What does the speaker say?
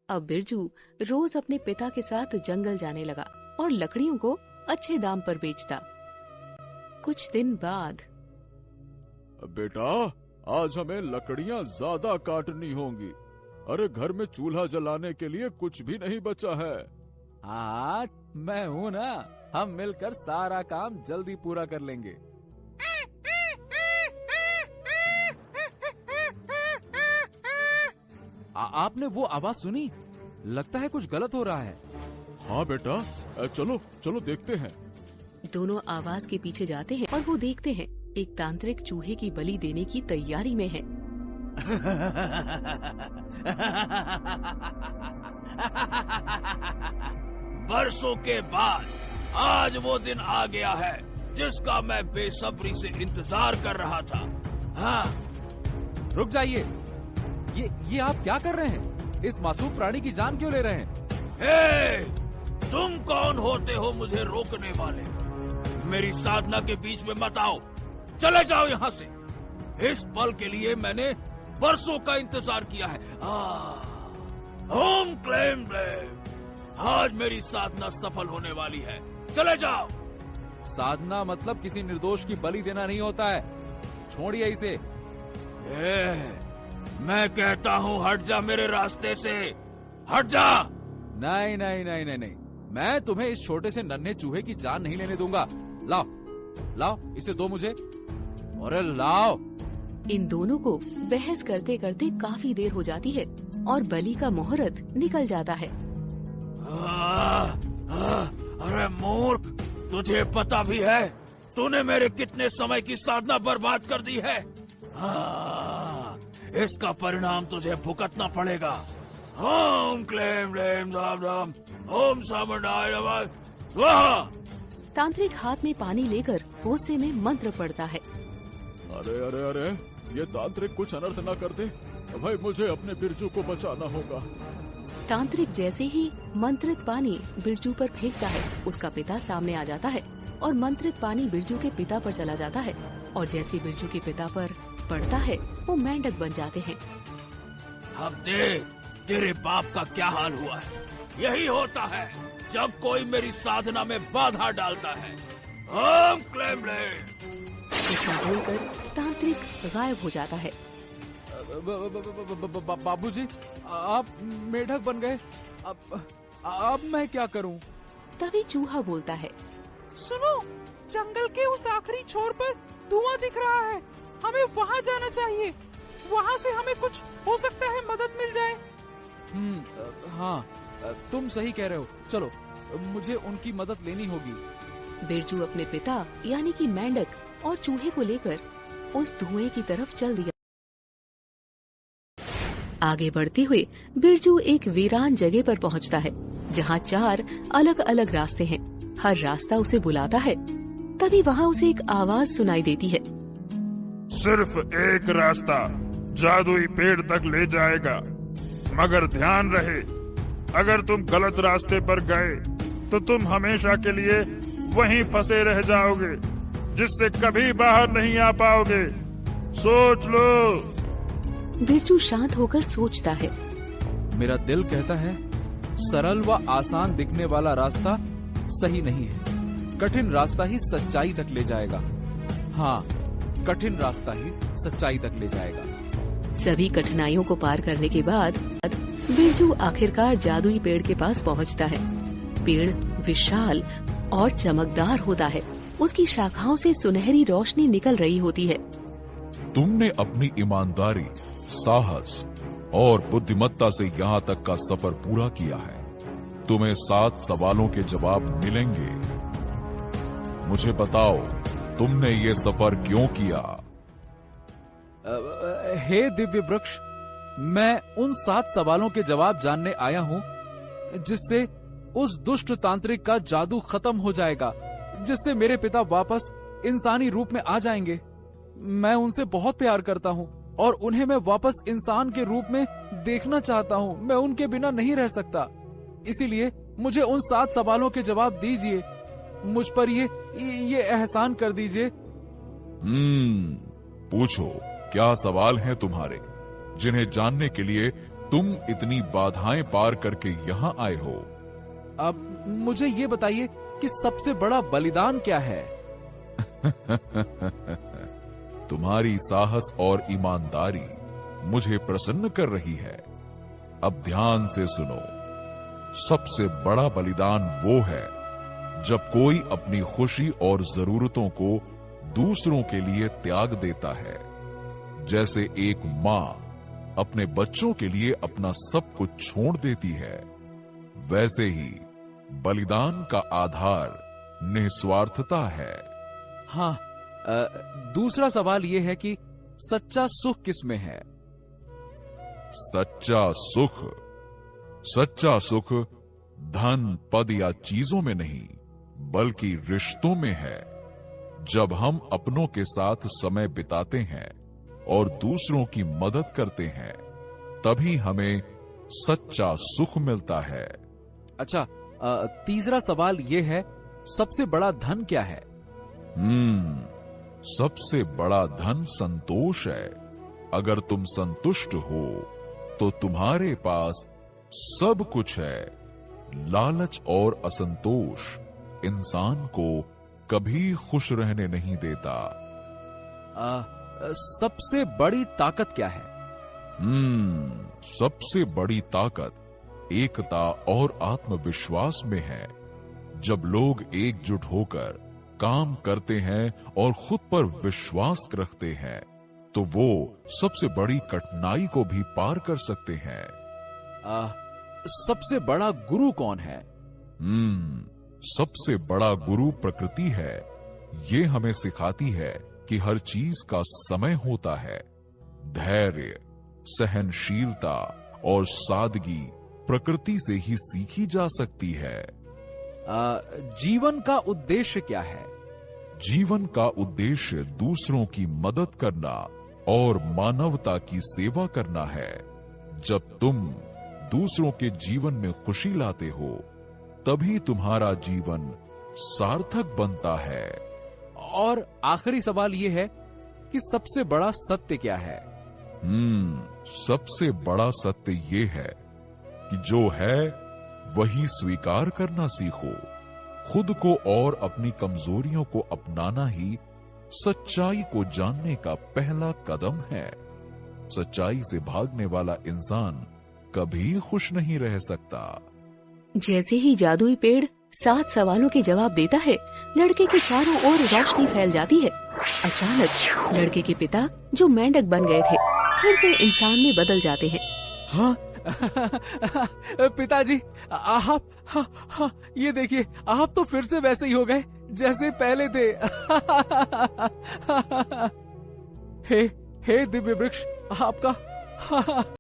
अब बिरजू रोज अपने पिता के साथ जंगल जाने लगा और लकड़ियों को अच्छे दाम पर बेचता। कुछ दिन बाद, बेटा, आज हमें लकड़ियाँ ज्यादा काटनी होंगी। अरे घर में चूल्हा जलाने के लिए कुछ भी नहीं बचा है। हाँ, मैं हूँ ना, हम मिलकर सारा काम जल्दी पूरा कर लेंगे। आपने वो आवाज सुनी? लगता है कुछ गलत हो रहा है। हाँ बेटा, चलो चलो देखते हैं। दोनों आवाज के पीछे जाते हैं और वो देखते हैं एक तांत्रिक चूहे की बलि देने की तैयारी में है। बरसों के बाद आज वो दिन आ गया है जिसका मैं बेसब्री से इंतजार कर रहा था। हाँ, रुक जाइए, ये आप क्या कर रहे हैं? इस मासूम प्राणी की जान क्यों ले रहे हैं? हे, तुम कौन होते हो मुझे रोकने वाले? मेरी साधना के बीच में मत आओ, चले जाओ यहाँ से। इस पल के लिए मैंने बरसों का इंतजार किया है। ओम क्लेम ब्लेम, आज मेरी साधना सफल होने वाली है, चले जाओ। साधना मतलब किसी निर्दोष की बलि देना नहीं होता है, छोड़िए इसे। मैं कहता हूँ हट जा मेरे रास्ते से, हट जा। नहीं नहीं नहीं नहीं नहीं, मैं तुम्हें इस छोटे से नन्हे चूहे की जान नहीं लेने दूंगा। लाओ लाओ, इसे दो मुझे। अरे लाओ। इन दोनों को बहस करते करते काफी देर हो जाती है और बलि का मुहूर्त निकल जाता है। अरे मूर्ख, तुझे पता भी है तूने मेरे कितने समय की साधना बर्बाद कर दी है। इसका परिणाम तुझे भुगतना पड़ेगा। ओम क्लेम ब्लेम धाम धाम, ओम सामुंडाय नमः स्वाहा। तांत्रिक हाथ में पानी लेकर होसे में मंत्र पढ़ता है। अरे अरे अरे, ये तांत्रिक कुछ अनर्थ न कर दे भाई, मुझे अपने बिरजू को बचाना होगा। तांत्रिक जैसे ही मंत्रित पानी बिरजू पर फेंकता है, उसका पिता सामने आ जाता है और मंत्रित पानी बिरजू के पिता पर चला जाता है और जैसे बिरजू के पिता पर पड़ता है वो मेंढक बन जाते हैं। अब देख तेरे बाप का क्या हाल हुआ है। यही होता है जब कोई मेरी साधना में बाधा डालता है। ओम क्लेम ब्लेम। इतना बोलकर तांत्रिक गायब हो जाता है। बाबूजी, आप मेढक बन गए। अब मैं क्या करूं? तभी चूहा बोलता है, सुनो, जंगल के उस आखिरी छोर पर धुआं दिख रहा है, हमें वहाँ जाना चाहिए। वहाँ से हमें कुछ हो सकता है मदद मिल जाए। हाँ, तुम सही कह रहे हो। चलो, मुझे उनकी मदद लेनी होगी। बिरजू अपने पिता यानी कि मेंढक और चूहे को लेकर उस धुएं की तरफ चल दिया। आगे बढ़ते हुए बिरजू एक वीरान जगह पर पहुंचता है जहां 4 अलग अलग रास्ते हैं। हर रास्ता उसे बुलाता है। तभी वहां उसे एक आवाज सुनाई देती है, सिर्फ एक रास्ता जादुई पेड़ तक ले जाएगा, मगर ध्यान रहे अगर तुम गलत रास्ते पर गए तो तुम हमेशा के लिए वहीं फंसे रह जाओगे, जिससे कभी बाहर नहीं आ पाओगे। सोच लो। बिरजू शांत होकर सोचता है। मेरा दिल कहता है सरल व आसान दिखने वाला रास्ता सही नहीं है। कठिन रास्ता ही सच्चाई तक ले जाएगा। हाँ, कठिन रास्ता ही सच्चाई तक ले जाएगा। सभी कठिनाइयों को पार करने के बाद बिरजू आखिरकार जादुई पेड़ के पास पहुंचता है। पेड़ विशाल और चमकदार होता है। उसकी शाखाओं से सुनहरी रोशनी निकल रही होती है। तुमने अपनी ईमानदारी, साहस और बुद्धिमत्ता से यहाँ तक का सफर पूरा किया है। तुम्हें 7 सवालों के जवाब मिलेंगे। मुझे बताओ, तुमने ये सफर क्यों किया? हे दिव्य वृक्ष, मैं उन 7 सवालों के जवाब जानने आया हूँ जिससे उस दुष्ट तांत्रिक का जादू खत्म हो जाएगा, जिससे मेरे पिता वापस इंसानी रूप में आ जाएंगे। मैं उनसे बहुत प्यार करता हूँ और उन्हें मैं वापस इंसान के रूप में देखना चाहता हूँ। मैं उनके बिना नहीं रह सकता। इसीलिए मुझे उन 7 सवालों के जवाब दीजिए। मुझ पर ये एहसान कर दीजिए। पूछो, क्या सवाल हैं तुम्हारे जिन्हें जानने के लिए तुम इतनी बाधाएं पार करके यहाँ आए हो। अब मुझे ये बताइए कि सबसे बड़ा बलिदान क्या है? तुम्हारी साहस और ईमानदारी मुझे प्रसन्न कर रही है। अब ध्यान से सुनो। सबसे बड़ा बलिदान वो है जब कोई अपनी खुशी और जरूरतों को दूसरों के लिए त्याग देता है। जैसे एक मां अपने बच्चों के लिए अपना सब कुछ छोड़ देती है, वैसे ही बलिदान का आधार निस्वार्थता है। हाँ, दूसरा सवाल ये है कि सच्चा सुख किसमें है? सच्चा सुख धन, पद या चीजों में नहीं, बल्कि रिश्तों में है। जब हम अपनों के साथ समय बिताते हैं और दूसरों की मदद करते हैं, तभी हमें सच्चा सुख मिलता है। अच्छा, तीसरा सवाल ये है, सबसे बड़ा धन क्या है? सबसे बड़ा धन संतोष है। अगर तुम संतुष्ट हो तो तुम्हारे पास सब कुछ है। लालच और असंतोष इंसान को कभी खुश रहने नहीं देता। सबसे बड़ी ताकत क्या है? सबसे बड़ी ताकत एकता और आत्मविश्वास में है। जब लोग एकजुट होकर काम करते हैं और खुद पर विश्वास रखते हैं, तो वो सबसे बड़ी कठिनाई को भी पार कर सकते हैं। सबसे बड़ा गुरु कौन है? सबसे बड़ा गुरु प्रकृति है। ये हमें सिखाती है कि हर चीज का समय होता है। धैर्य, सहनशीलता और सादगी प्रकृति से ही सीखी जा सकती है। जीवन का उद्देश्य क्या है? जीवन का उद्देश्य दूसरों की मदद करना और मानवता की सेवा करना है। जब तुम दूसरों के जीवन में खुशी लाते हो, तभी तुम्हारा जीवन सार्थक बनता है। और आखिरी सवाल ये है कि सबसे बड़ा सत्य क्या है? सबसे बड़ा सत्य ये है कि जो है वही स्वीकार करना सीखो। खुद को और अपनी कमजोरियों को अपनाना ही सच्चाई को जानने का पहला कदम है। सच्चाई से भागने वाला इंसान कभी खुश नहीं रह सकता। जैसे ही जादुई पेड़ 7 सवालों के जवाब देता है, लड़के के चारों ओर रोशनी फैल जाती है। अचानक लड़के के पिता, जो मेंढक बन गए थे, फिर से इंसान में बदल जाते हैं। हाँ? पिताजी, आप हाँ, ये देखिए, आप तो फिर से वैसे ही हो गए जैसे पहले थे। हे दिव्य वृक्ष, आपका